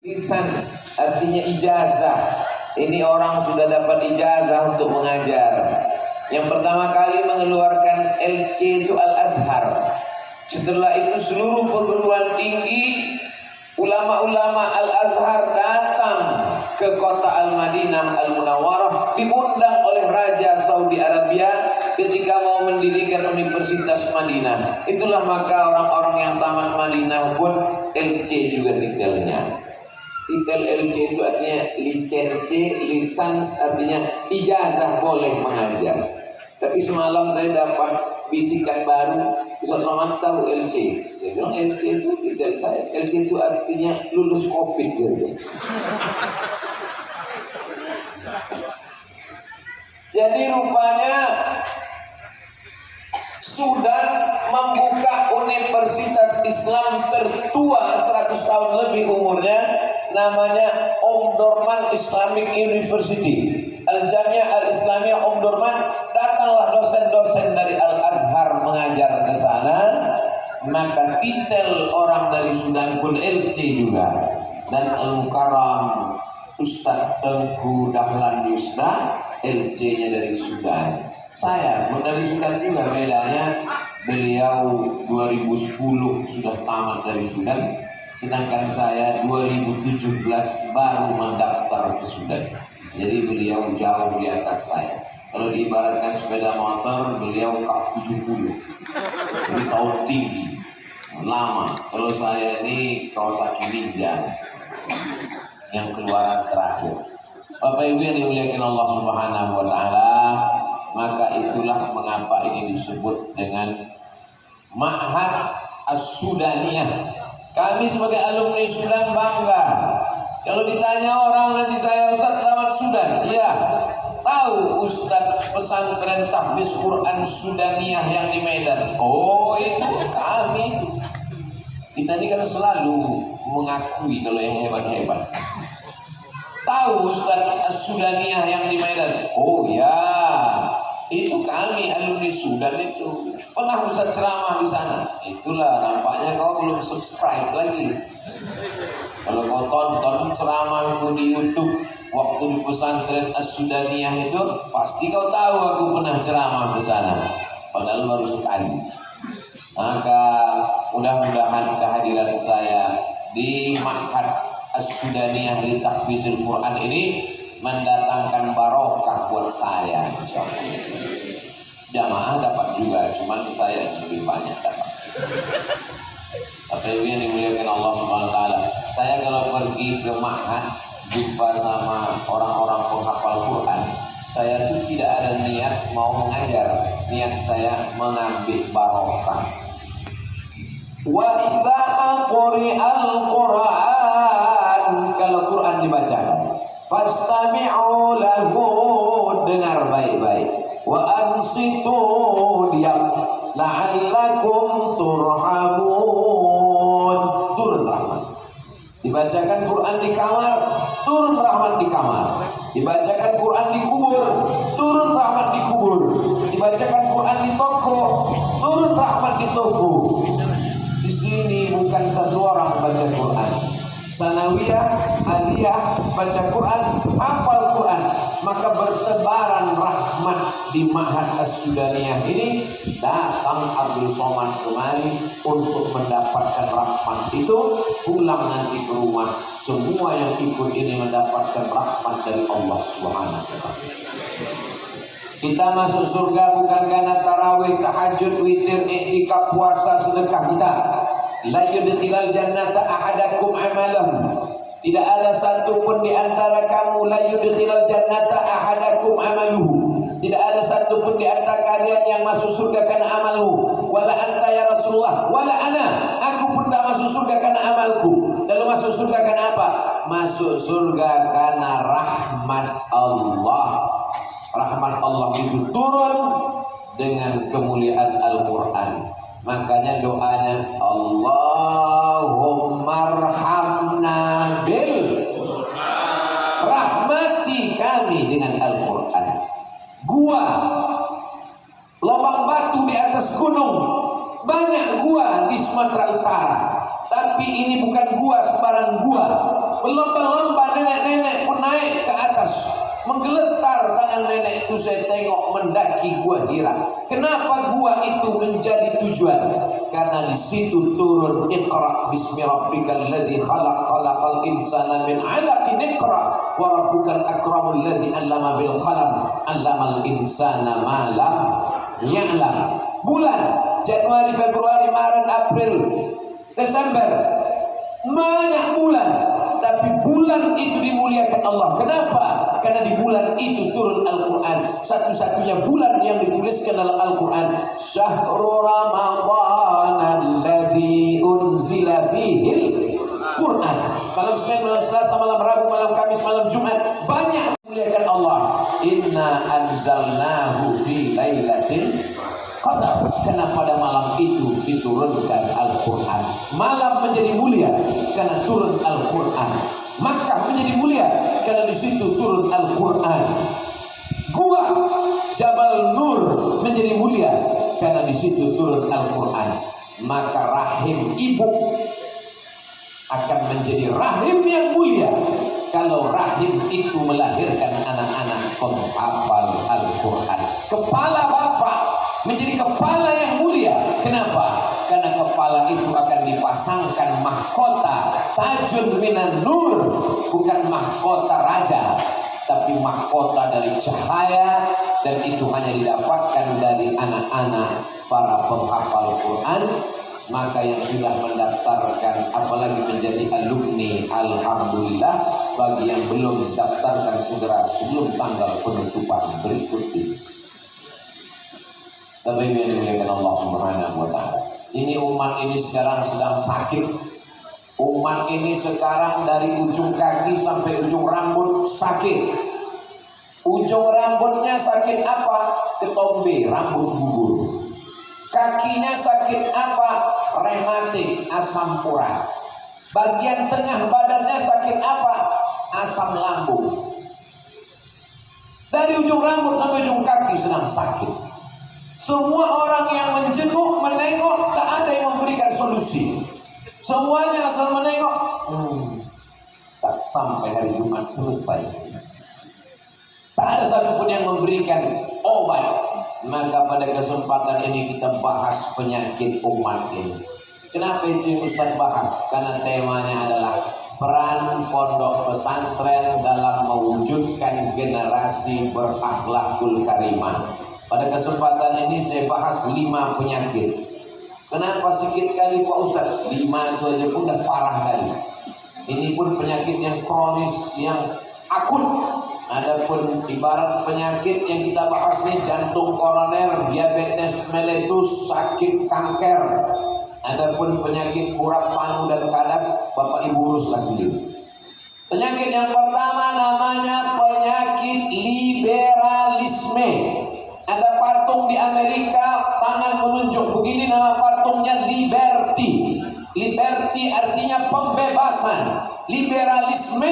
Lisans artinya ijazah. Ini orang sudah dapat ijazah untuk mengajar. Yang pertama kali mengeluarkan LC itu Al-Azhar. Setelah itu seluruh perguruan tinggi, ulama-ulama Al-Azhar datang ke kota Al-Madinah Al-Munawwarah, diundang oleh Raja Saudi Arabia ketika mau mendirikan Universitas Madinah. Itulah maka orang-orang yang tamat Madinah pun LC juga titelnya. Titel LC itu artinya licensi, lisans artinya ijazah boleh mengajar. Tapi semalam saya dapat bisikan baru, Ustaz Somad tahu LC. Saya bilang LC itu titel saya. LC itu artinya lulus COVID gitu. Jadi rupanya Sudan membuka universitas Islam tertua 100 tahun lebih umurnya, namanya Omdurman Islamic University, Al-Jamiah Al-Islamiyah Omdurman. Datanglah dosen-dosen dari Al-Azhar mengajar ke sana, maka titel orang dari Sudan pun LC juga. Dan Al-Mukarram Ustadz Tengku Dahlan Yusna LC-nya dari Sudan. Saya dari Sudan juga, bedanya beliau 2010 sudah tamat dari Sudan, sedangkan saya 2017 baru mendaftar ke Sudan. Jadi beliau jauh di atas saya. Kalau diibaratkan sepeda motor, beliau kap 70. Jadi tahun tinggi, lama. Kalau saya ini Kawasaki Ninja yang keluaran terakhir. Bapak Ibu yang dimuliakan Allah Subhanahu wa taala, maka itulah mengapa ini disebut dengan Ma'had As-Sudaniyah. Kami sebagai alumni Sudan bangga. Kalau ditanya orang nanti saya, Ustaz tamat Sudan, iya. Tahu Ustaz pesantren tahfiz Quran Sudaniyah yang di Medan? Oh, itu kami itu. Kita ini kan selalu mengakui kalau yang hebat-hebat. Tahu Ustaz As-Sudaniyah yang di Medan? Oh ya, itu kami alumni Sudan itu. Pernah Ustaz ceramah di sana. Itulah nampaknya kau belum subscribe lagi. Kalau kau tonton ceramahku di YouTube waktu di pesantren As-Sudaniyah itu, pasti kau tahu aku pernah ceramah ke sana. Padahal baru sekali. Maka mudah-mudahan kehadiran saya di Ma'had As-Sudaniyah li Tahfizil Quran ini mendatangkan barokah buat saya, insyaallah. Jamaah dapat juga, cuman saya lebih banyak dapat. Apa yang dimuliakan Allah Subhanahu wa taala. Saya kalau pergi ke ma'had jumpa sama orang-orang penghafal Quran, saya tuh tidak ada niat mau mengajar, niat saya mengambil barokah. Wa idza quri'al Quran, kalau Quran dibacakan, fastami'u lahu, dengar baik-baik, wa ansitu, diam, la'allakum turhamun, turun rahmat. Dibacakan Quran di kamar, turun rahmat di kamar. Dibacakan Quran di kubur, turun rahmat di kubur. Dibacakan Quran di toko, turun rahmat di toko. Di sini bukan satu orang baca Quran, sanawiyah, aliyah, baca Quran, hafal Quran, maka bertebaran rahmat di Ma'had As-Sudaniyah ini. Datang Abdul Somad kemari untuk mendapatkan rahmat itu, pulang nanti ke rumah, semua yang ikut ini mendapatkan rahmat dari Allah Subhanahu wa taala. Kita masuk surga bukan karena tarawih, tahajud, witir, i'tikaf, puasa, sedekah kita. La yudkhilal jannata ahadakum amalahu. Tidak ada satu pun di antara kamu, la yudkhilal jannata ahadakum amaluhu. Tidak ada satu pun di antara kalian yang masuk surga karena amalmu. Wala anta ya Rasulullah, wala ana. Aku pun tak masuk surga karena amalku. Lalu masuk surga karena apa? Masuk surga karena rahmat Allah. Rahmat Allah itu turun dengan kemuliaan Al-Quran. Makanya doanya Allahumma arhamna bil, rahmati kami dengan Al-Quran. Gua, lubang batu di atas gunung, banyak gua di Sumatera Utara. Tapi ini bukan gua sembarang gua. Berlomba-lomba nenek-nenek pun naik ke atas, menggeletar tangan nenek itu. Saya tengok mendaki gua Hira. Kenapa gua itu menjadi tujuan? Karena di situ turun Iqra bismi rabbikal ladzi khalaq, khalaqal insana min 'alaqin, iqra wa rabbukal akramul ladzi 'allama bil qalam, 'allamal insana ma lam ya'lam. Bulan Januari, Februari, Maret, April, Desember, banyak bulan, tapi bulan itu dimuliakan Allah. Kenapa? Karena di bulan itu turun Al-Quran. Satu-satunya bulan yang dituliskan dalam Al-Quran, Syahrul Ramadan alladzi unzila fihil Quran. Malam Senin, malam Selasa, malam Rabu, malam Kamis, malam Jumat, banyak dimuliakan Allah. Inna anzalnahu fi lailatin qadar. Karena pada malam itu diturunkan Al-Quran. Malam menjadi mulia karena turun Al-Quran. Makkah menjadi mulia karena di situ turun Al-Quran. Gua Jabal Nur menjadi mulia karena di situ turun Al-Quran. Maka rahim ibu akan menjadi rahim yang mulia kalau rahim itu melahirkan anak-anak penghafal Al-Quran. Kepala bapak menjadi kepala yang mulia. Kenapa? Karena kepala itu akan dipasangkan mahkota tajun minan nur, bukan mahkota raja, tapi mahkota dari cahaya, dan itu hanya didapatkan dari anak-anak para penghafal Quran. Maka yang sudah mendaftarkan, apalagi menjadi alumni, alhamdulillah. Bagi yang belum daftarkan, segera sebelum tanggal penutupan berikut ini. Tapi yang dimuliakan Allah Subhanahu wa Ta'ala, ini umat ini sekarang sedang sakit. Umat ini sekarang dari ujung kaki sampai ujung rambut sakit. Ujung rambutnya sakit apa? Ketombe, rambut gugur. Kakinya sakit apa? Rematik, asam urat. Bagian tengah badannya sakit apa? Asam lambung. Dari ujung rambut sampai ujung kaki sedang sakit. Semua orang yang menjenguk, menengok, tak ada yang memberikan solusi. Semuanya asal menengok, tak sampai hari Jumat selesai. Tak ada satupun yang memberikan obat. Maka pada kesempatan ini kita bahas penyakit umat ini. Kenapa itu yang Ustaz bahas? Karena temanya adalah peran pondok pesantren dalam mewujudkan generasi berakhlakul karimah. Pada kesempatan ini saya bahas 5 penyakit. Kenapa sedikit kali Pak Ustaz? 5 itu aja pun udah parah kali. Ini pun penyakit yang kronis, yang akut. Adapun ibarat penyakit yang kita bahas nih, jantung koroner, diabetes mellitus, sakit kanker. Adapun penyakit kurap panu dan kadas, Bapak Ibu uruslah sendiri. Penyakit yang pertama namanya penyakit liberalisme. Ada patung di Amerika, tangan menunjuk begini, nama patungnya Liberty. Liberty artinya pembebasan. Liberalisme,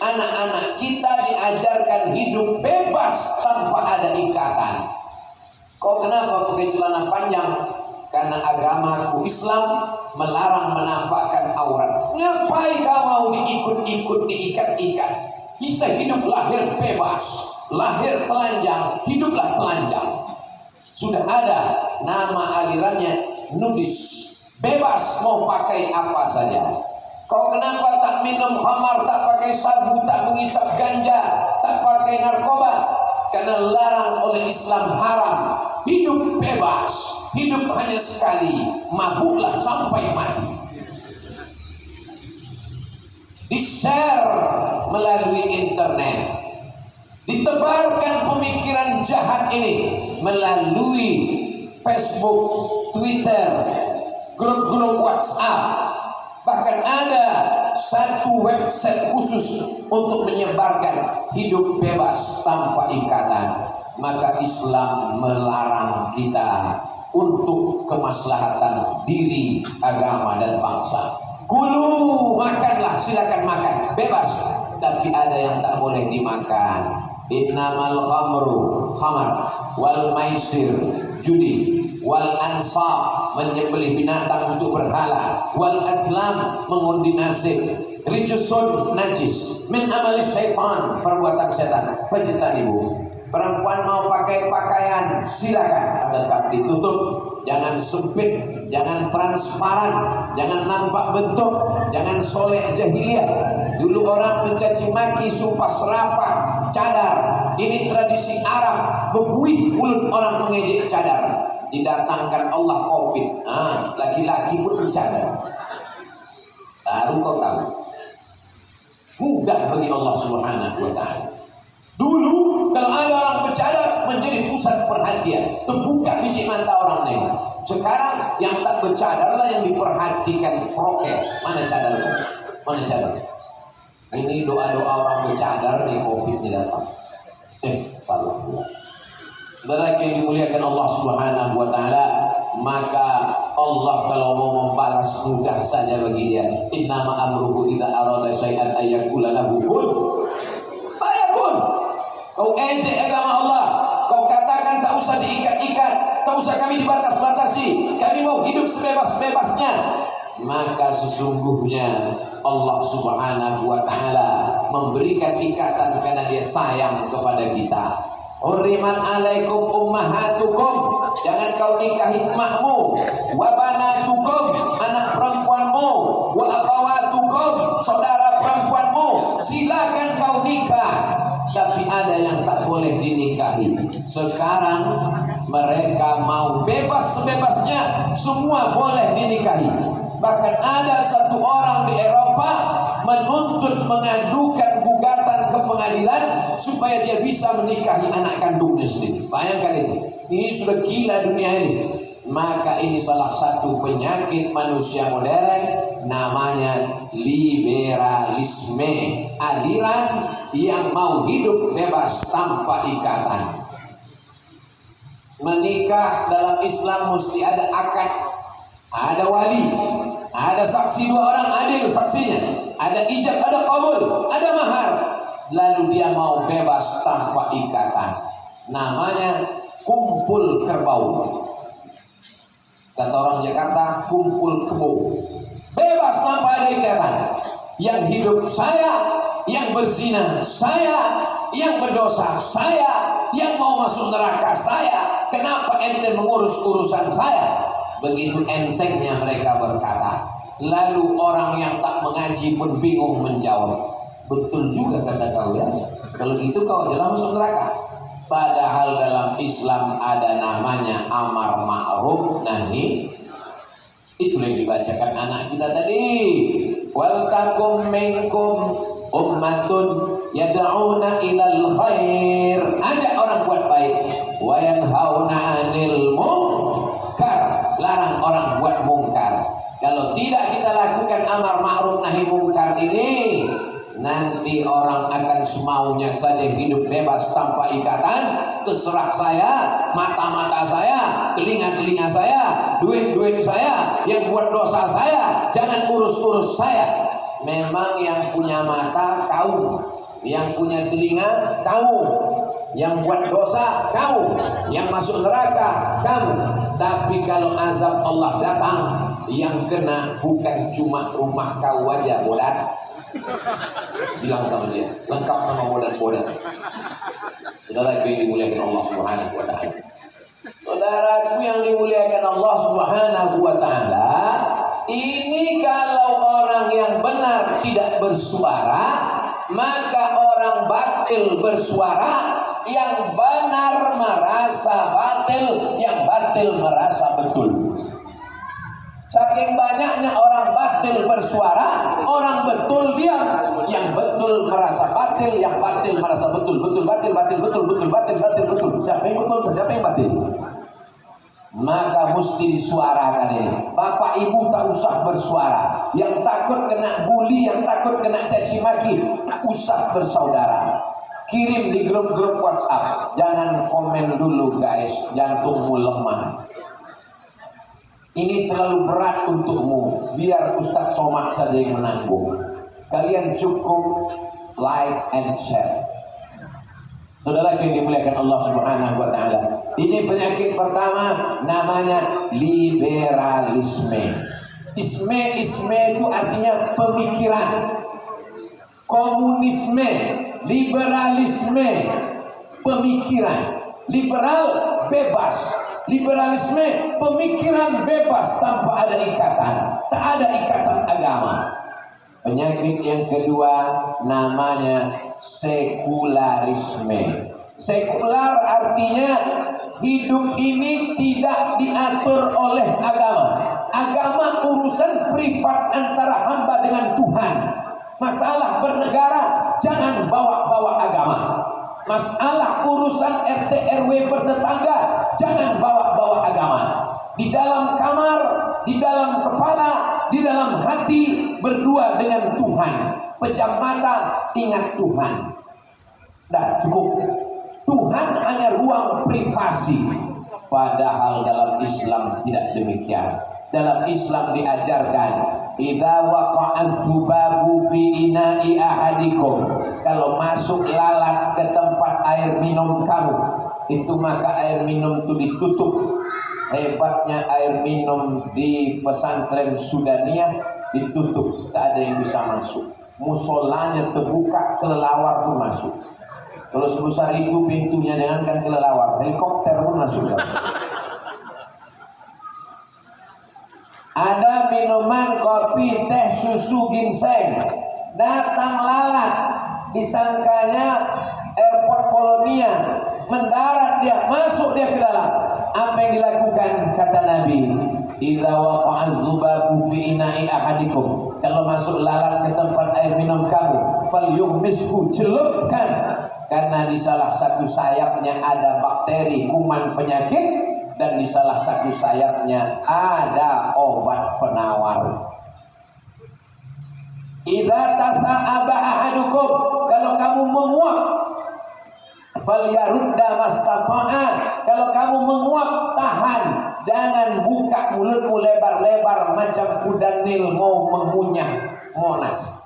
anak-anak kita diajarkan hidup bebas tanpa ada ikatan. Kok kenapa pakai celana panjang? Karena agamaku Islam melarang menampakkan aurat. Ngapain kau mau diikut-ikut, diikat-ikat? Kita hidup lahir bebas, lahir telanjang, hiduplah telanjang. Sudah ada nama alirannya nudis, bebas mau pakai apa saja. Kau kenapa tak minum khamar, tak pakai sabu, tak mengisap ganja, tak pakai narkoba? Karena larang oleh Islam, haram. Hidup bebas, hidup hanya sekali, mabuklah sampai mati. Di-share melalui internet, ditebarkan pemikiran jahat ini melalui Facebook, Twitter, grup-grup WhatsApp. Bahkan ada satu website khusus untuk menyebarkan hidup bebas tanpa ikatan. Maka Islam melarang kita untuk kemaslahatan diri, agama, dan bangsa. Kulu, makanlah, silakan makan, bebas. Tapi ada yang tak boleh dimakan. Innamal khamru, khamar, wal maisir, judi, wal ansab, menyembelih binatang untuk berhala, wal azlam, mengundi nasib, rijusun najis min amali syaitan, perbuatan setan. Fajtanibu. Perempuan mau pakai pakaian silakan, tetap ditutup, jangan sempit, jangan transparan, jangan nampak bentuk, jangan soleh jahiliyah. Dulu orang mencaci maki, sumpah serapah, cadar. Ini tradisi Arab, bebuih mulut orang mengejek cadar. Didatangkan Allah Covid, laki-laki pun mencadar. Baru kau tahu, mudah bagi Allah Subhanahu wa Ta'ala. Dulu kalau ada orang bercadar menjadi pusat perhatian, terbuka biji mata orang lain. Sekarang yang tak bercadarlah yang diperhatikan prokes. Mana cadar? Mana cadar? Ini doa-doa orang bercadar nih, Covid ini datang. Salah. Saudara yang dimuliakan Allah Subhanahu wa Ta'ala, maka Allah kalau mau membalas mudah saja bagi dia. Innama amruhu idza arada syai'an ayyakula lahu kun fayakun. Kau ejek agama Allah, kau katakan tak usah diikat-ikat, tak usah kami dibatas-batasi, kami mau hidup sebebas-bebasnya. Maka sesungguhnya Allah Subhanahu wa Ta'ala memberikan ikatan karena dia sayang kepada kita. Hurrimat alaikum ummahatukum, jangan kau nikahi emakmu, wa banatukum, anak perempuanmu, wa akhawatukum, saudara perempuanmu, silakan kau nikah. Tapi ada yang tak boleh dinikahi. Sekarang mereka mau bebas sebebasnya, semua boleh dinikahi. Bahkan ada satu orang di Eropa menuntut, mengadukan gugatan ke pengadilan supaya dia bisa menikahi anak kandungnya sendiri. Bayangkan itu. Ini sudah gila dunia ini. Maka ini salah satu penyakit manusia modern, namanya liberalisme, aliran yang mau hidup bebas tanpa ikatan. Menikah dalam Islam mesti ada akad, ada wali, ada saksi, 2 orang adil saksinya, ada ijab, ada qabul, ada mahar. Lalu dia mau bebas tanpa ikatan. Namanya kumpul kerbau. Kata orang Jakarta, kumpul kebo. Bebas tanpa ada ikatan. Yang hidup saya, yang berzina saya, yang berdosa saya, yang mau masuk neraka saya. Kenapa ente mengurus urusan saya? Begitu entengnya mereka berkata. Lalu orang yang tak mengaji pun bingung menjawab. Betul juga kata kau ya. Kalau gitu kau adalah masuk neraka. Padahal dalam Islam ada namanya amar ma'ruf nahi. Itu yang dibacakan anak kita tadi. Wal takum minkum ummatun yad'una ilal khair. Ajak orang buat baik. Wa yanhauna 'anil munkar. Larang orang buat mungkar. Kalau tidak kita lakukan amar ma'ruf nahi mungkar ini, nanti orang akan semaunya saja hidup bebas tanpa ikatan. Terserah saya, mata-mata saya, telinga-telinga saya, duit-duit saya, yang buat dosa saya, jangan urus-urus saya. Memang yang punya mata kau, yang punya telinga kau, yang buat dosa kau, yang masuk neraka kamu. Tapi kalau azab Allah datang, yang kena bukan cuma rumah kau aja, bodat. Bilang sama dia, lengkap sama bodat-bodat. Saudara yang dimuliakan Allah Subhanahu wa Ta'ala. Saudaraku yang dimuliakan Allah Subhanahu wa Ta'ala, ini kalau orang yang benar tidak bersuara, maka orang batil bersuara. Yang benar merasa batil, yang batil merasa betul. Saking banyaknya orang batil bersuara, orang betul diam. Yang betul merasa batil, yang batil merasa betul. Betul, batil, batil, betul, betul, batil, batil, betul. Siapa yang betul, siapa yang batil? Maka mesti disuarakan ini. Bapak ibu tak usah bersuara. Yang takut kena bully, yang takut kena caci maki, tak usah bersaudara. Kirim di grup-grup WhatsApp. Jangan komen dulu guys, jantungmu lemah. Ini terlalu berat untukmu. Biar Ustadz Somad saja yang menanggung. Kalian cukup like and share. Saudara yang dimuliakan Allah Subhanahu wa Ta'ala, ini penyakit pertama, namanya liberalisme. Isme itu artinya pemikiran. komunisme, liberalisme, pemikiran. Liberal bebas, liberalisme pemikiran bebas tanpa ada ikatan, tak ada ikatan agama. Penyakit yang kedua namanya sekularisme. Sekular artinya hidup ini tidak diatur oleh agama. Agama urusan privat antara hamba dengan Tuhan. Masalah bernegara jangan bawa-bawa agama. Masalah urusan RT RW bertetangga jangan bawa-bawa agama. Di dalam kamar, di dalam kepala, di dalam hati berdua dengan Tuhan. Pejam mata ingat Tuhan. Dah cukup. Tuhan hanya ruang privasi. Padahal dalam Islam tidak demikian. Dalam Islam diajarkan, idza waqa'az zubabu fi ina'i ahadikum, kalau masuk lalat ke tempat air minum kamu, itu maka air minum itu ditutup. Hebatnya air minum di pesantren Sudaniyah ditutup, tak ada yang bisa masuk. Musolanya terbuka, kelelawar pun masuk. Kalau sebesar itu pintunya, jangankan kelelawar, helikopter pun masuk. Ada minuman kopi, teh, susu, ginseng. Datang lalat, disangkanya airport Polonia, mendarat dia, masuk dia ke dalam. Apa yang dilakukan? Kata Nabi, idza waqa'az zubabu fi ina'i ahadikum, kalau masuk lalat ke tempat air minum kamu, falyuhmishu, celupkan, karena di salah satu sayapnya ada bakteri kuman penyakit, dan di salah satu sayapnya ada obat penawar. Idza tasa'aba ahadukum, kalau kamu menguap, falyarudda mastata'a, kalau kamu menguap tahan, jangan buka mulutmu lebar-lebar macam kuda Nil mau mengunyah Monas.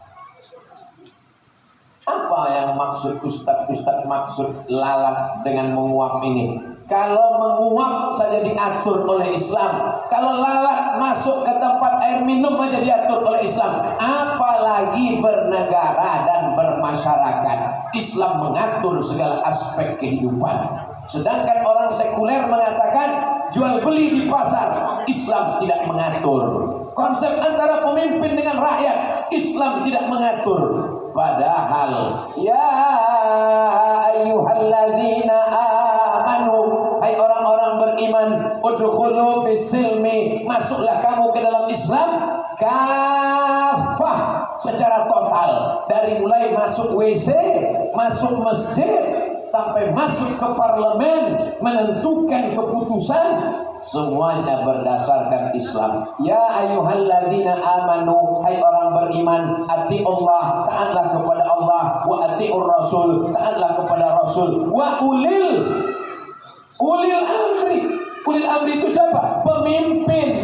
Apa yang maksud Ustaz maksud lalat dengan menguap ini? Kalau menguap saja diatur oleh Islam, kalau lalat masuk ke tempat air minum saja diatur oleh Islam, apalagi bernegara dan bermasyarakat. Islam mengatur segala aspek kehidupan. Sedangkan orang sekuler mengatakan jual beli di pasar, Islam tidak mengatur. Konsep antara pemimpin dengan rakyat, Islam tidak mengatur. Padahal ya ayyuhalladzina amanu, hai orang-orang beriman, udkhulu fis-silmi, masuklah kamu ke dalam Islam kafah, secara total, dari mulai masuk WC, masuk masjid, sampai masuk ke parlemen, menentukan keputusan, semuanya berdasarkan Islam. Ya ayyuhalladzina amanu, hai orang beriman, atiullah, taatlah kepada Allah, wa atiur rasul, taatlah kepada Rasul, wa ulil amri. Ulil amri itu siapa? Pemimpin.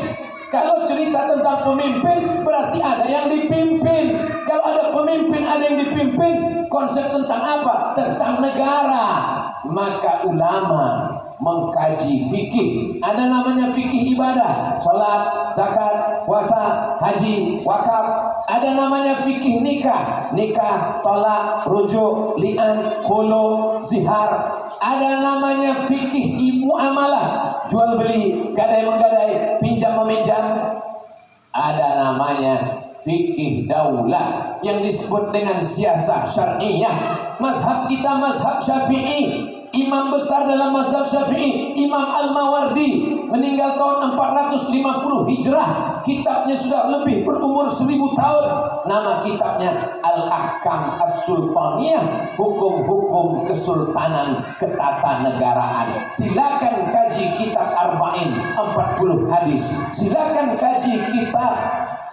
Kalau cerita tentang pemimpin, berarti ada yang dipimpin. Kalau ada pemimpin, ada yang dipimpin. Konsep tentang apa? Tentang negara. Maka ulama mengkaji fikih. Ada namanya fikih ibadah, salat, zakat, puasa, haji, wakaf. Ada namanya fikih nikah, tolak, rujuk, li'an, khulu, zihar. Ada namanya fikih muamalah, jual beli, gadai menggadai, pinjam meminjam. Ada namanya fikih daulah yang disebut dengan siasah syar'iyah. Mazhab kita mazhab Syafi'i. Imam besar dalam mazhab Syafi'i, Imam Al-Mawardi, meninggal tahun 450 Hijrah. Kitabnya sudah lebih berumur 1000 tahun. Nama kitabnya Al-Ahkam As-Sultaniyah, hukum-hukum kesultanan ketatanegaraan. Silakan kaji kitab Arba'in, 40 hadis. Silakan kaji kitab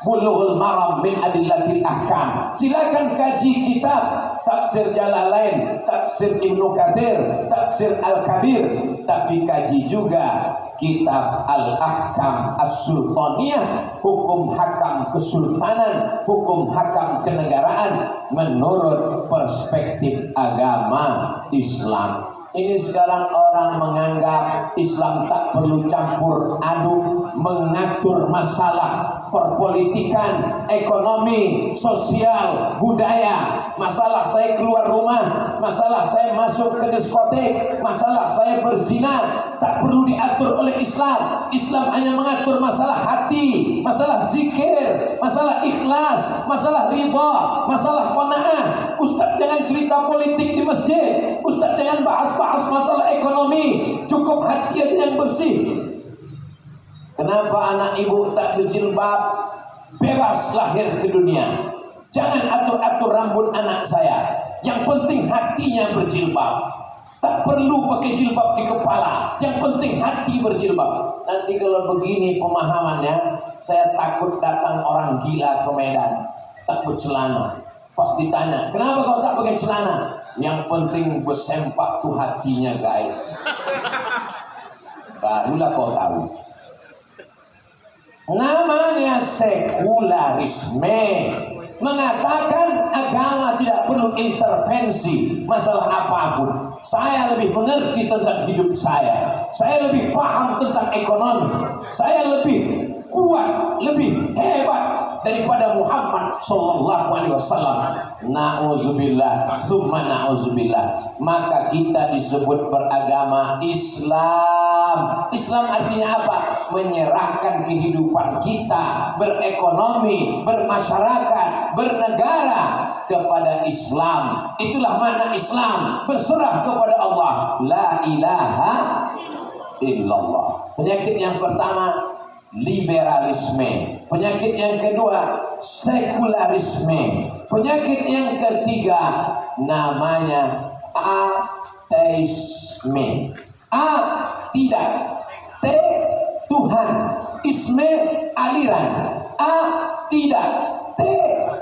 Bulughul Maram min Adillatil Ahkam. Silakan kaji kitab Tafsir Jalalain, Tafsir Ibnu Katsir, Tafsir Al-Kabir. Tapi kaji juga kitab Al-Ahkam As-Sultaniyah, hukum hakam kesultanan, hukum hakam kenegaraan menurut perspektif agama Islam. Ini sekarang orang menganggap Islam tak perlu campur aduk mengatur masalah perpolitikan, ekonomi, sosial, budaya. Masalah saya keluar rumah, masalah saya masuk ke diskotek, masalah saya berzina, tak perlu diatur oleh Islam. Islam hanya mengatur masalah hati, masalah zikir, masalah ikhlas, masalah ridha, masalah qanaah. Ustaz jangan cerita politik di masjid, Ustaz jangan bahas masalah ekonomi, cukup hati aja yang bersih. Kenapa anak ibu tak berjilbab? Bebas lahir ke dunia. Jangan atur-atur rambut anak saya. Yang penting hatinya berjilbab. Tak perlu pakai jilbab di kepala. Yang penting hati berjilbab. Nanti kalau begini pemahamannya, saya takut datang orang gila ke Medan tak bercelana. Pas ditanya, kenapa kau tak pakai celana? Yang penting bersempak tuh hatinya, guys. Barulah kau tahu. Namanya sekularisme, mengatakan agama tidak perlu intervensi masalah apapun. Saya lebih mengerti tentang hidup saya lebih paham tentang ekonomi, saya lebih kuat, lebih hebat daripada Muhammad sallallahu alaihi wasallam. Nauzubillah, summa nauzubillah. Maka kita disebut beragama Islam. Islam artinya apa? Menyerahkan kehidupan kita berekonomi, bermasyarakat, bernegara kepada Islam. Itulah makna Islam, berserah kepada Allah. La ilaha illallah. Penyakit yang pertama liberalisme, penyakit yang kedua sekularisme, penyakit yang ketiga namanya ateisme. A tidak, T Tuhan, isme aliran. A tidak, T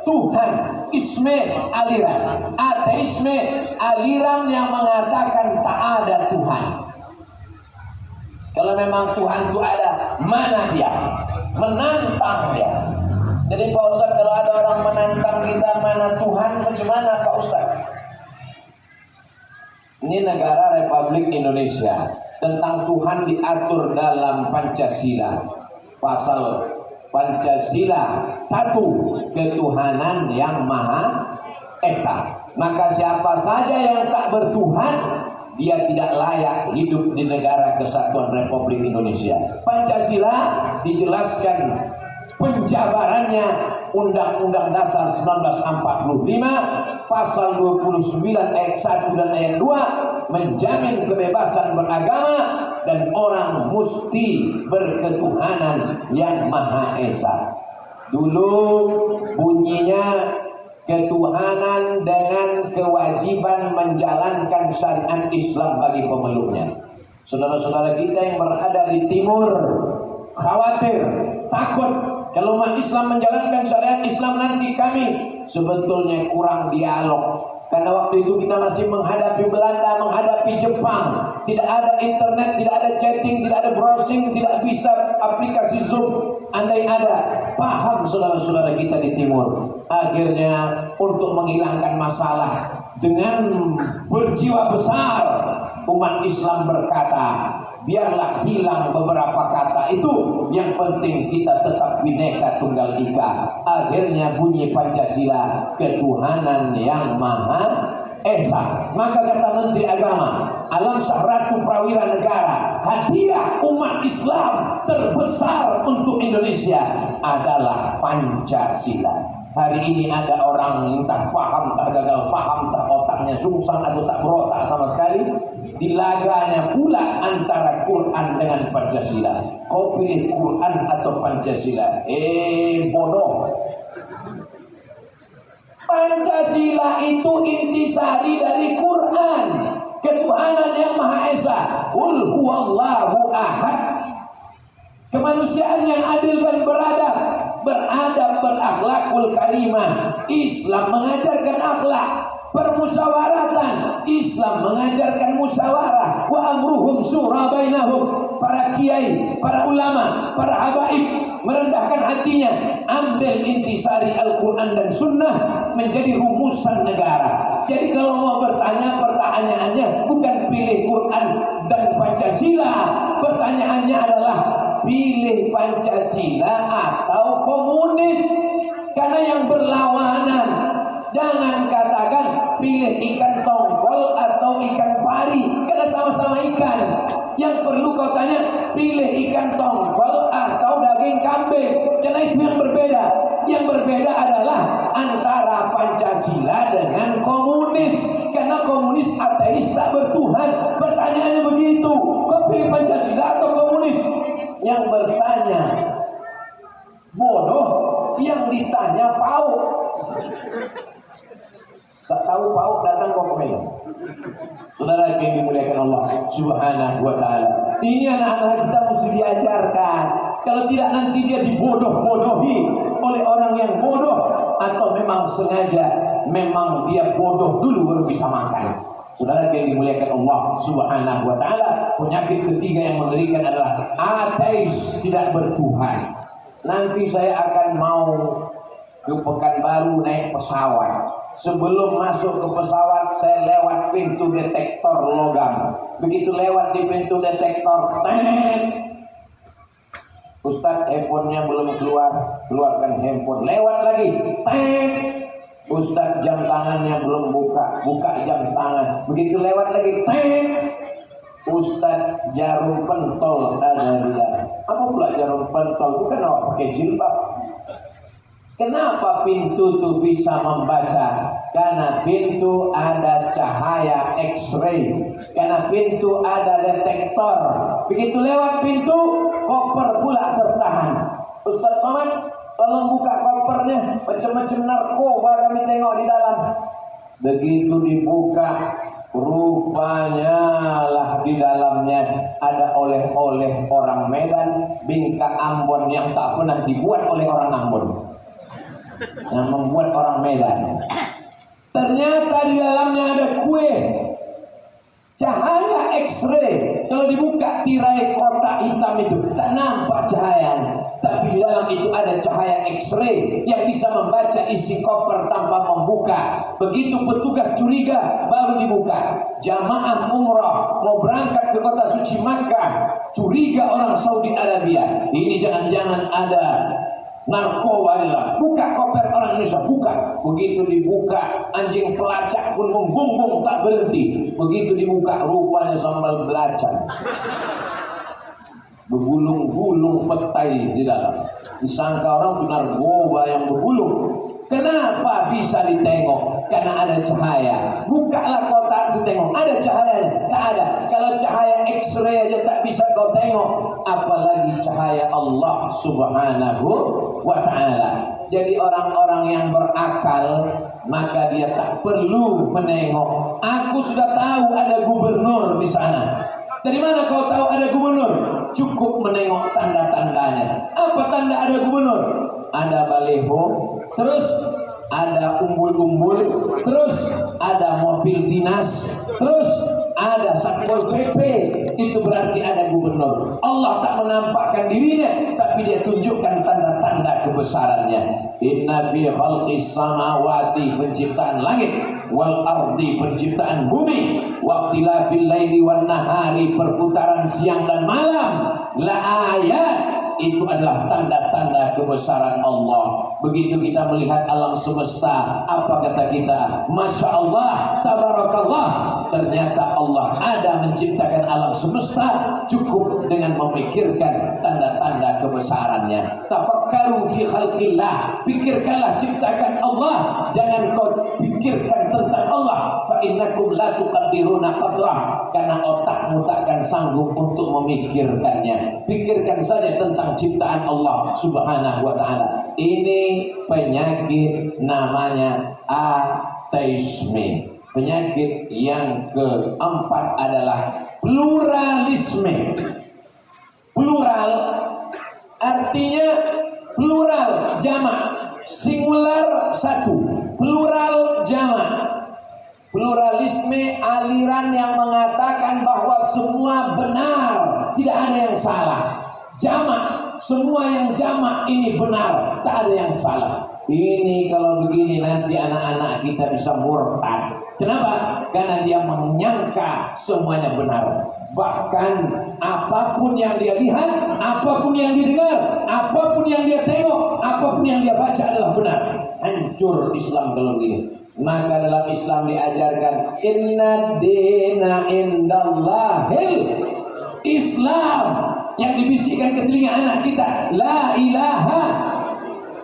Tuhan, isme aliran. Ateisme aliran yang mengatakan tak ada Tuhan. Kalau memang Tuhan itu ada, mana dia? Menantang dia. Jadi Pak Ustaz, kalau ada orang menantang kita, mana Tuhan, macam mana Pak Ustaz? Ini negara Republik Indonesia. Tentang Tuhan diatur dalam Pancasila. Pasal Pancasila 1, ketuhanan yang Maha Esa. Maka siapa saja yang tak bertuhan, dia tidak layak hidup di negara Kesatuan Republik Indonesia. Pancasila dijelaskan penjabarannya Undang-Undang Dasar 1945 pasal 29 ayat 1 dan ayat 2 menjamin kebebasan beragama dan orang mesti berketuhanan yang Maha Esa. Dulu bunyinya ketuhanan dengan kewajiban menjalankan syariat Islam bagi pemeluknya. Saudara-saudara kita yang berada di timur khawatir, takut kalau umat Islam menjalankan syariat Islam nanti kami sebetulnya kurang dialog. Karena waktu itu kita masih menghadapi Belanda, menghadapi Jepang. Tidak ada internet, tidak ada chatting, tidak ada browsing, tidak bisa aplikasi Zoom. Andai ada, paham saudara-saudara kita di timur. Akhirnya untuk menghilangkan masalah dengan berjiwa besar, umat Islam berkata, biarlah hilang beberapa kata itu, yang penting kita tetap Bhinneka Tunggal Ika. Akhirnya bunyi Pancasila, ketuhanan yang Maha Esa. Maka kata Menteri Agama, alam sahratu prawira negara, hadiah umat Islam terbesar untuk Indonesia adalah Pancasila. Hari ini ada orang entah paham, tak gagal paham, tak otaknya sungsang atau tak berotak sama sekali. Dilaganya pula antara Quran dengan Pancasila. Kau pilih Quran atau Pancasila? Bodoh. Pancasila itu intisari dari Quran. Ketuhanan yang Maha Esa. Qul huwallahu ahad. Kemanusiaan yang adil dan beradab, berakhlakul karimah. Islam mengajarkan akhlak, permusyawaratan. Islam mengajarkan musyawarah. Wa amruhum syura bainahum. Para kiai, para ulama, para habaib merendahkan hatinya, ambil intisari Al-Quran dan Sunnah menjadi rumusan negara. Jadi kalau mau bertanya, pertanyaannya bukan pilih Pancasila. Pertanyaannya adalah pilih Pancasila atau komunis, karena yang berlawanan. Jangan katakan pilih ikan tongkol atau ikan pari, karena sama-sama ikan. Yang perlu kau tanya, pilih ikan tongkol atau daging kambing, karena itu yang berbeda. Yang berbeda adalah antara Pancasila dengan komunis, karena komunis ateis tak bertuhan. Pertanyaannya begitu, kau pilih Pancasila atau komunis? Yang bertanya bodoh, yang ditanya pauk. Tak tahu pauk datang kau ke Medan. Saudara yang dimuliakan Allah Subhanahu wa ta'ala, ini anak-anak kita mesti diajarkan. Kalau tidak nanti dia dibodoh-bodohi oleh orang yang bodoh, atau memang sengaja, memang dia bodoh dulu baru bisa makan. Saudara yang dimuliakan Allah Subhanahu wa ta'ala, penyakit ketiga yang mengerikan adalah ateis, tidak bertuhan. Nanti saya akan mau ke Pekanbaru naik pesawat. Sebelum masuk ke pesawat, saya lewat pintu detektor logam. Begitu lewat di pintu detektor, Ustadz, handphonenya belum keluar, keluarkan handphone. Lewat lagi, Ustadz, jam tangannya belum buka, buka jam tangan. Begitu lewat lagi, Ustadz, jarum pentol ada di dalam. Apa pula jarum pentol? Bukan awak pakai jilbab. Kenapa pintu itu bisa membaca? Karena pintu ada cahaya X-ray, karena pintu ada detektor. Begitu lewat pintu, koper pula tertahan. Ustadz Somad, tolong buka kopernya, macam-macam narkoba kami tengok di dalam. Begitu dibuka, rupanya lah di dalamnya ada oleh-oleh orang Medan, bingka Ambon yang tak pernah dibuat oleh orang Ambon, yang membuat orang Medan. Ternyata di dalamnya ada kue, cahaya X-ray. Kalau dibuka tirai kotak hitam itu tak nampak cahayanya, tapi di dalam itu ada cahaya X-ray yang bisa membaca isi koper tanpa membuka. Begitu petugas curiga, baru dibuka. Jamaah umrah mau berangkat ke kota suci Makkah, curiga orang Saudi Arabia, ini jangan-jangan ada narkoba. Buka koper orang Indonesia, buka. Begitu dibuka, anjing pelacak pun menggonggong tak berhenti. Begitu dibuka, rupanya sambal belacan, bergulung-gulung petai di dalam. Disangka orang itu narkoba yang bergulung. Kenapa bisa ditengok? Karena ada cahaya. Bukalah kotak itu, tengok, ada cahayanya? Tak ada. Kalau cahaya X-ray aja tak bisa kau tengok, apalagi cahaya Allah Subhanahu wa ta'ala. Jadi orang-orang yang berakal, maka dia tak perlu menengok. Aku sudah tahu ada gubernur di sana. Dari mana kau tahu ada gubernur? Cukup menengok tanda-tandanya. Apa tanda ada gubernur? Ada baleho, terus ada umbul-umbul, terus ada mobil dinas, terus ada Satpol PP. Itu berarti ada gubernur. Allah tak menampakkan dirinya, tapi dia tunjukkan tanda-tanda kebesarannya. Inna fi khalqis samawati, penciptaan langit, wal ardi, penciptaan bumi, waqtilafil laili wan nahari, perputaran siang dan malam, la ayat, itu adalah tanda-tanda kebesaran Allah. Begitu kita melihat alam semesta, apa kata kita? Masya Allah, tabarakallah. Ternyata Allah ada menciptakan alam semesta, cukup dengan memikirkan tanda-tanda kebesarannya. Tafakkaru fi khalqillah, pikirkanlah ciptakan Allah, jangan kau pikirkan tentang Allah. Fa innakum la tuqaddiruna qadrah, karena otakmu takkan sanggup untuk memikirkannya. Pikirkan saja tentang ciptaan Allah Subhanahu wa ta'ala. Ini penyakit namanya ateisme. Penyakit yang keempat adalah pluralisme. Plural artinya plural jamak, singular satu, plural jamak. Pluralisme aliran yang mengatakan bahwa semua benar, tidak ada yang salah. Jamak, semua yang jamak ini benar, tak ada yang salah. Ini kalau begini nanti anak-anak kita bisa murtad. Kenapa? Karena dia menyangka semuanya benar. Bahkan apapun yang dia lihat, apapun yang didengar, apapun yang dia tengok, apapun yang dia baca adalah benar. Hancur Islam kalau begini. Maka dalam Islam diajarkan inna dina indallahil Islam, yang dibisikkan ke telinga anak kita, la ilaha.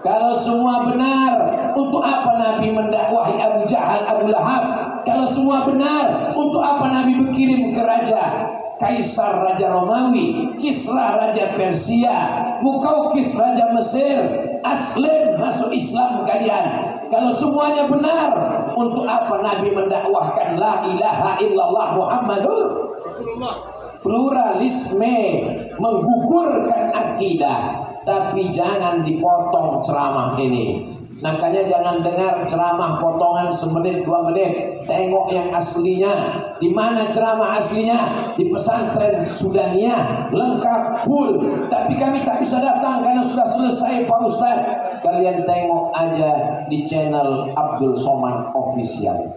Kalau semua benar, untuk apa Nabi mendakwahi Abu Jahal, Abu Lahab? Kalau semua benar, untuk apa Nabi berkirim ke raja Kaisar, raja Romawi, Kisra, raja Persia, Mukaukis, raja Mesir, Aslim, masuk Islam kalian? Kalau semuanya benar, untuk apa Nabi mendakwahkan la ilaha illallah Muhammadur Rasulullah? Pluralisme menggugurkan akidah. Tapi jangan dipotong ceramah ini. Makanya jangan dengar ceramah potongan semenit 2 menit. Tengok yang aslinya. Di mana ceramah aslinya? Di pesantren Sudania, lengkap full. Tapi kami tak bisa datang karena sudah selesai Pak Ustaz. Kalian tengok aja di channel Abdul Somad Official.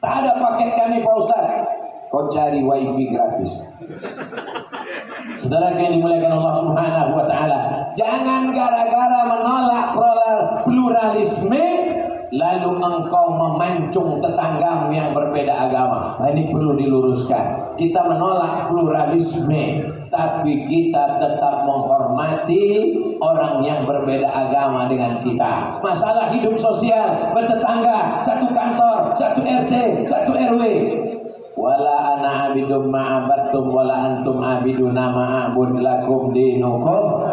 Tak ada paket kami Pak Ustaz. Kau cari wifi gratis. Saudara yang dimuliakan Allah Subhanahu wa taala, jangan gara-gara menolak pluralisme lalu engkau memancung tetanggamu yang berbeda agama. Nah, ini perlu diluruskan. Kita menolak pluralisme, tapi kita tetap menghormati orang yang berbeda agama dengan kita. Masalah hidup sosial, bertetangga, satu kantor, satu RT, satu RW. Wala ana abidum ma'abattum wala antum abiduna ma'abud lakum dinukum.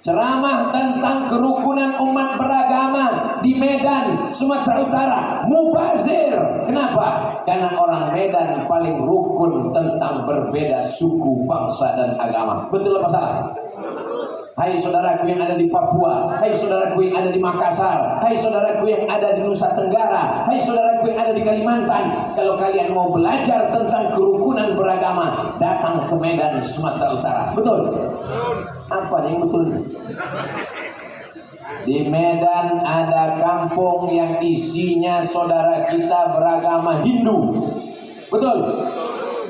Ceramah tentang kerukunan umat beragama di Medan, Sumatera Utara, mubazir. Kenapa? Karena orang Medan paling rukun tentang berbeda suku, bangsa dan agama. Betul apa salah? Hai saudaraku yang ada di Papua, hai saudaraku yang ada di Makassar, hai saudaraku yang ada di Nusa Tenggara, hai saudaraku yang ada di Kalimantan. Kalau kalian mau belajar tentang kerukunan beragama, datang ke Medan, Sumatera Utara. Betul? Apa yang betul? Di Medan ada kampung yang isinya saudara kita beragama Hindu. Betul?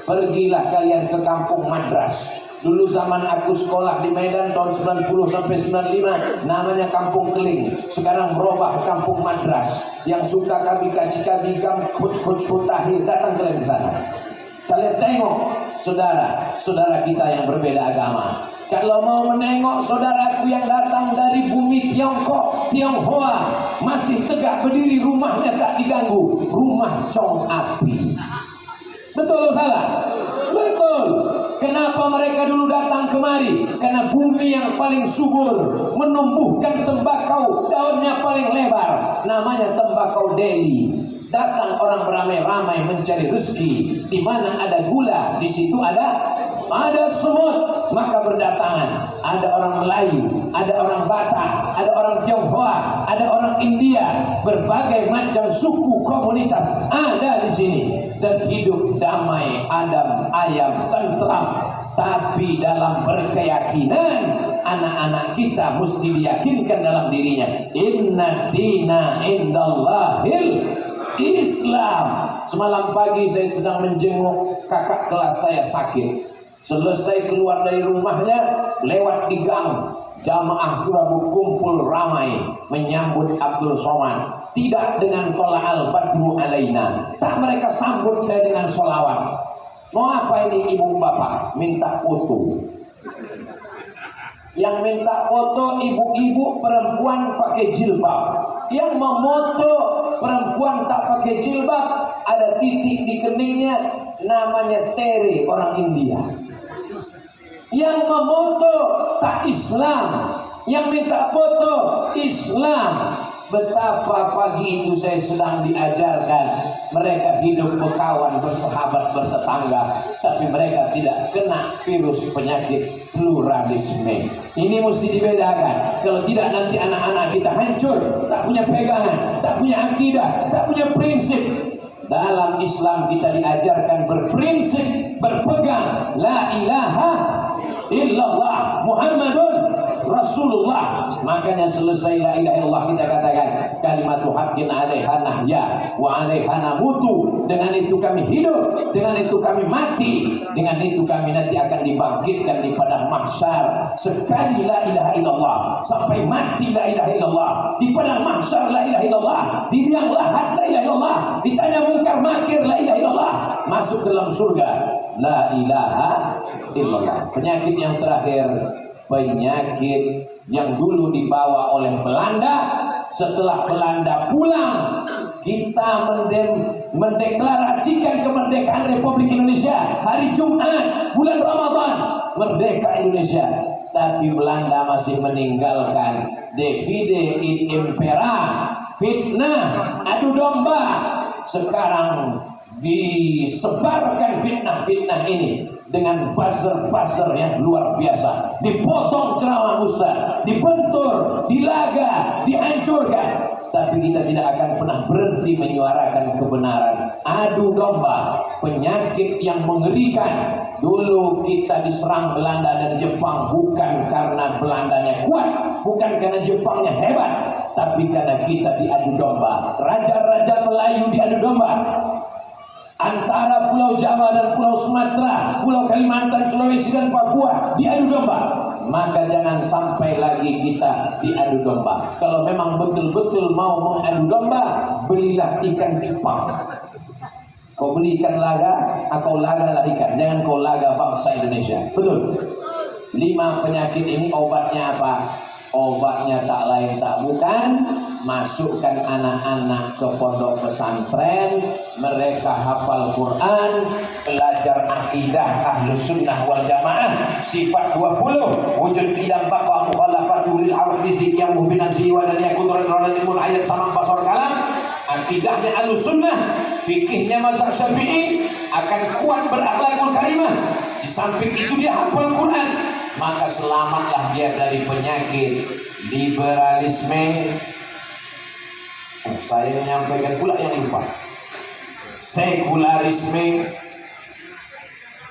Pergilah kalian ke kampung Madras. Dulu zaman aku sekolah di Medan tahun 90 sampai 95 namanya Kampung Keling. Sekarang berubah ke Kampung Madras. Yang suka kabi-kaci-kabi gam coach putahir, datang kalian ke sana. Kalian tengok saudara kita yang berbeda agama. Kalau mau menengok saudaraku yang datang dari bumi Tiongkok, Tionghoa, masih tegak berdiri, rumahnya tak diganggu, rumah cong api. Betul atau salah? Betul. Kenapa mereka dulu datang kemari? Karena bumi yang paling subur menumbuhkan tembakau, daunnya paling lebar, namanya tembakau Delhi. Datang orang beramai-ramai mencari rezeki. Di mana ada gula, di situ ada semut. Maka berdatangan. Ada orang Melayu, ada orang Batak, ada orang Tionghoa, ada orang India, berbagai macam suku komunitas ada di sini. Dan hidup damai, adem, ayam, tentram. Tapi dalam berkeyakinan, anak-anak kita mesti diyakinkan dalam dirinya, inna dina indallahil Islam. Semalam pagi saya sedang menjenguk kakak kelas saya sakit. Selesai keluar dari rumahnya, lewat di gang, jamaah sudah berkumpul ramai menyambut Abdul Somad. Tidak dengan tola'al badru alaina, tak mereka sambut saya dengan sholawat. Mau apa ini ibu bapak? Minta foto. Yang minta foto ibu-ibu perempuan pakai jilbab. Yang memoto perempuan tak pakai jilbab, ada titik di keningnya, namanya Tere, orang India. Yang memoto tak Islam, yang minta foto Islam. Betapa pagi itu saya sedang diajarkan mereka hidup berkawan, bersahabat, bertetangga, tapi mereka tidak kena virus penyakit pluralisme. Ini mesti dibedakan. Kalau tidak nanti anak-anak kita hancur, tak punya pegangan, tak punya akidah, tak punya prinsip. Dalam Islam kita diajarkan berprinsip, berpegang la ilaha illallah Muhammadun Rasulullah. Makanya selesai la ilaha illallah kita katakan kalimatu haqqin 'alaiha nahya wa 'alaiha namutu. Dengan itu kami hidup, dengan itu kami mati, dengan itu kami nanti akan dibangkitkan di padang mahsyar. Sekali la ilaha illallah sampai mati la ilaha illallah, di padang mahsyar la ilaha illallah, di liang lahat la ilaha illallah, ditanya mungkar makir la ilaha illallah, masuk ke dalam surga la ilaha illallah. Penyakit yang terakhir, penyakit yang dulu dibawa oleh Belanda. Setelah Belanda pulang, kita mendeklarasikan kemerdekaan Republik Indonesia hari Jumat bulan Ramadan, merdeka Indonesia. Tapi Belanda masih meninggalkan divide et impera, fitnah, adu domba. Sekarang disebarkan fitnah-fitnah ini dengan buzzer-buzzer yang luar biasa. Dipotong ceramah ustaz, dibentur, dilaga, dihancurkan. Tapi kita tidak akan pernah berhenti menyuarakan kebenaran. Adu domba, penyakit yang mengerikan. Dulu kita diserang Belanda dan Jepang bukan karena Belandanya kuat, bukan karena Jepangnya hebat, tapi karena kita diadu domba. Raja-raja Melayu diadu domba antara Pulau Jawa dan Pulau Sumatera, Pulau Kalimantan, Sulawesi dan Papua diadu domba. Maka jangan sampai lagi kita diadu domba. Kalau memang betul-betul mau mengadu domba, belilah ikan cupang. Kau beli ikan laga, kau lagalah ikan. Jangan kau laga bangsa Indonesia. Betul. 5 penyakit ini obatnya apa? Obatnya tak lain tak bukan, masukkan anak-anak ke pondok pesantren, mereka hafal Quran, belajar akidah Ahlus Sunnah wal Jamaah, sifat 20, wujud qiyam baqa mukhalafatu lil awdisi yang mubinan siwa dan yakutur radhalimun ayat sama pasar kalam. Akidahnya Ahlus Sunnah, fikihnya mazhab Syafi'i, akan kuat berakhlakul karimah. Di samping itu dia hafal Quran. Maka selamatlah dia dari penyakit liberalisme. Saya menyampaikan pula yang lupa. Sekularisme,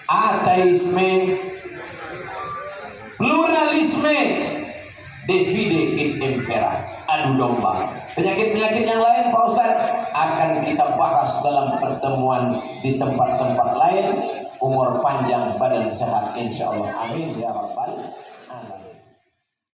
ateisme, pluralisme, divide et impera, adu domba. Penyakit-penyakit yang lain Pak Ustadz akan kita bahas dalam pertemuan di tempat-tempat lain. Umur panjang, badan sehat, insya Allah. Amin ya rabbal